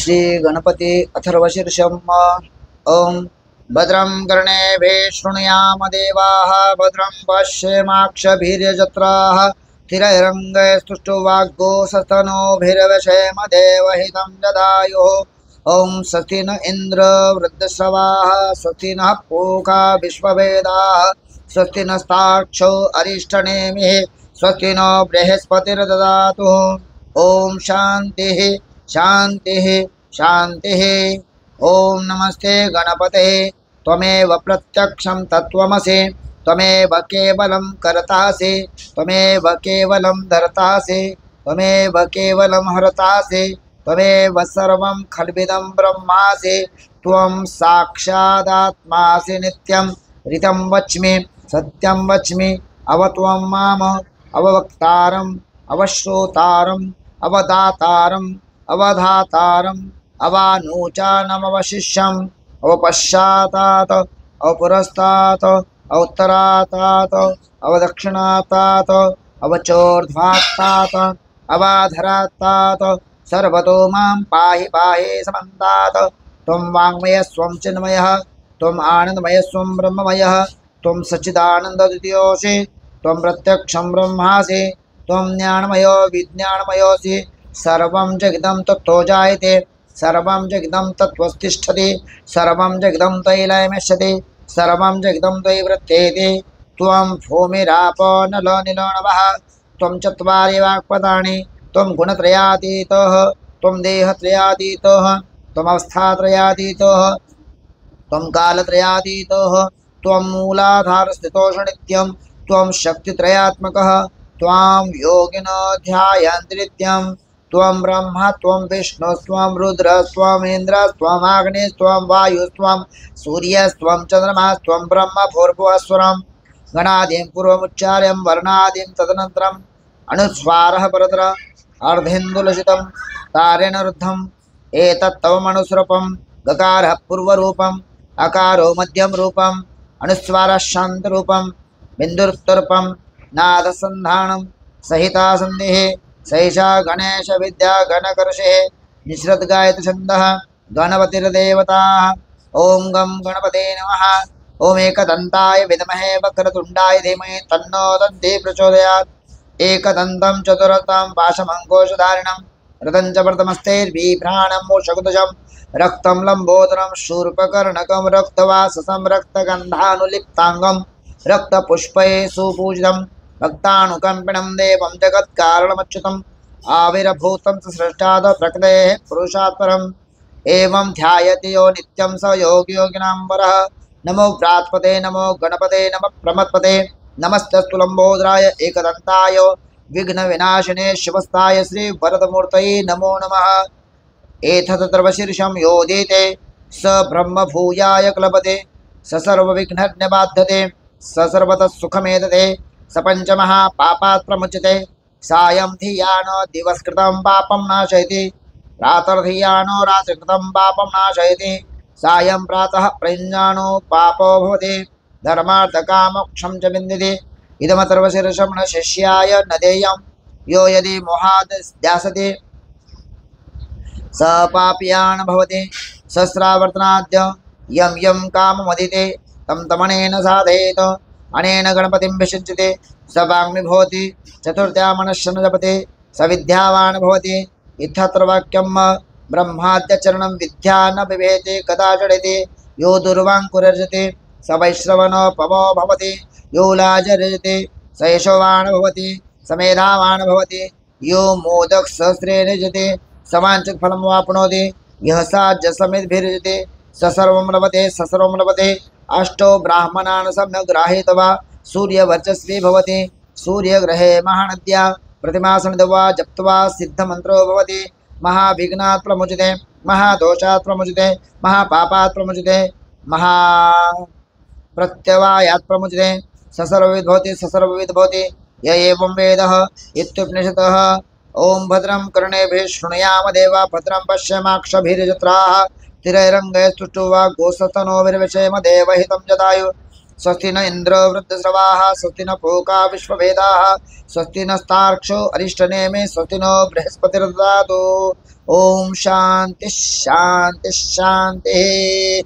श्री गणपति अथर्वशीर्षम् ओं भद्रं कर्णेभिः शृणुयाम देवाः भद्रं पश्येमाक्षभिर्यजत्राः स्थिरैरङ्गैस्तुष्टुवाग्गोसस्तनूभिर्वशेम देवहितं जदायुः ओं स्वस्ति न इन्द्र वृद्धश्रवाः स्वस्ति नः पूषा विश्ववेदाः स्वस्ति नस्तार्क्ष्यो अरिष्टनेमिः स्वस्ति नो बृहस्पतिर्ददातु ओं शान्तिः शान्तिः शान्तिः। ओं नमस्ते गणपते त्वमेव प्रत्यक्षं तत्त्वमसि त्वमेव केवलं कर्तासि त्वमेव केवलं धर्तासि त्वमेव केवलं हर्तासि त्वमेव सर्वं खल्विदं ब्रह्मासि त्वं साक्षादात्मासि नित्यं ऋतं वच्मि सत्यं वच्मि अवत्वं माम अववक्तारम् अवश्रोतारम् अवदातारम् अवधातारम् अवानूचानमवशिष्यम् अवपश्चातात् अवपुरस्तात् अवोत्तरातात् अवदक्षिणातात् अवचोर्ध्वात्तात् अवाधरात्तात् सर्वतो मां पाहि पाहि समन्तात् त्वं वाङ्मयस्त्वं चिन्मयः त्वम् आनन्दमयस्त्वं ब्रह्ममयः त्वं सच्चिदानन्दद्वितीयोऽसि त्वं प्रत्यक्षं ब्रह्मासि त्वं ज्ञानमयो विज्ञानमयोऽसि सर्वं जगदं तत्तो जायते सर्वं जगदं तत्त्वस्तिष्ठति सर्वं जगदं तैलयमिष्यति सर्वं जगदं द्वैवृत्येति त्वं भूमिरापो नलो निलो नभः त्वं चत्वारि वाक्पदानि त्वं गुणत्रयातीतः त्वं देहत्रयातीतः त्वमवस्थात्रयातीतः त्वं कालत्रयातीतः त्वं मूलाधारस्थितोष नित्यं त्वं शक्तित्रयात्मकः त्वां योगिनो ध्यायन्ति नित्यं त्वं ब्रह्मा त्वं विष्णुस्त्वं रुद्रस्त्वम् इन्द्रस्त्वम् अग्निस्त्वं वायुस्त्वं सूर्यस्त्वं चन्द्रमास्त्वं ब्रह्म भूर्भुवस्वरं गणादिं पूर्वमुच्चार्यं वर्णादिं तदनन्तरम् अनुस्वारः परतर अर्धेन्दुलसितं तारेण रुद्धम् एतत् तव मनुस्रूपं गकारः पूर्वरूपम् अकारो मध्यम रूपम् अनुस्वारः शान्तरूपं बिन्दुरुत्तरपं नादसन्धानं सहिता सन्धिः सैषा गणेश विद्या गणकर्षे निश्रत गायति छन्दः गणपतिर्देवताः ओं गं गणपते नमः ओं एकदन्ताय विद्महे वक्रतुण्डाय धीमहि तन्नो दन्तिः प्रचोदयात् एकदन्तं चतुरतं पाशमङ्कोषधारिणं रतं च प्रथमस्थैर्बिभ्राणं मूषकध्वजं रक्तं लम्बोदरं शूर्पकर्णकं रक्तवाससं रक्तगन्धानुलिप्ताङ्गं रक्तपुष्पैः सुपूजितं भक्तानुकम्पिनं देवं जगत्कारणमच्युतम् आविर्भूतं स सृष्टात् प्रकृतेः पुरुषात् परम् एवं ध्यायति यो नित्यं स योगियोगिनां वरः नमो व्रात्पते नमो गणपते नमः प्रमत्पते नमस्तस्तु लम्बोदराय एकदन्ताय विघ्नविनाशिने शिवस्ताय श्रीवरदमूर्तये नमो नमः एतत्तर्वशीर्षं योदिते स ब्रह्मभूयाय क्लबते स सर्वविघ्ननिबाध्यते स सर्वतः सुखमेदते स पञ्चमहापापात् प्रमुच्यते सायं धियानो दिवसकृतं पापं नाशयति प्रातर्धियानो रात्रिकृतं पापं नाशयति सायं प्रातः प्रयुञ्जानो पापो भवति धर्मार्थकामोक्षं च विन्दति इदमथर्वशीर्षं न शिष्याय न देयं यो यदि मोहाद् ध्यासति स पापीयान् भवति सहस्रावर्तनाद्य यं यं काममदिते तं तमनेन साधयेत अनेन गणपतिं विषिच्यते स वाग्मी भवति चतुर्थ्या मनश्शन् जपते स विद्यावान् भवति इत्यत्र वाक्यं ब्रह्माद्यचरणं विद्या न बिभेति कदा जडति यो दुर्वाङ्कुर्यजते स वैश्रवणोपमो भवति यो लाजर्यजते स यशोवान् भवति स मेधावान् भवति यो मोदकसहस्रेण यजते स वाञ्छितफलं वाप्नोति यः साज्यसमिद्भिर्यजते स सर्वं लभते स सर्वं लभते अष्टो ब्राह्मणान् सम्यक् ग्राहीत्वा सूर्यवर्चस्वी भवति सूर्यग्रहे महानद्या प्रतिमासनित्वा जप्त्वा सिद्धमन्त्रो भवति महाविघ्नात् प्रमुच्यते महादोषात् प्रमुच्यते महापापात् प्रमुच्यते महाप्रत्यवायात् प्रमुच्यते स सर्वविद् भवति स सर्वविद् भवति य एवं वेदः इत्युपनिषदः ओं भद्रं कर्णेभिः शृणुयाम देवा भद्रं पश्येमाक्षभिर्यजत्राः स्थिरैरङ्गैस्तुष्टुवा गोसस्तनूभिर्विषेम देवहितं जदायु स्वस्ति न इंद्र वृद्धश्रवाः स्वस्ति न पूषा विश्ववेदाः स्वस्ति नस्तार्क्ष्यो अरिष्टनेमिः स्वस्ति नो बृहस्पतिर्ददातु ओम शांति शांति शांति।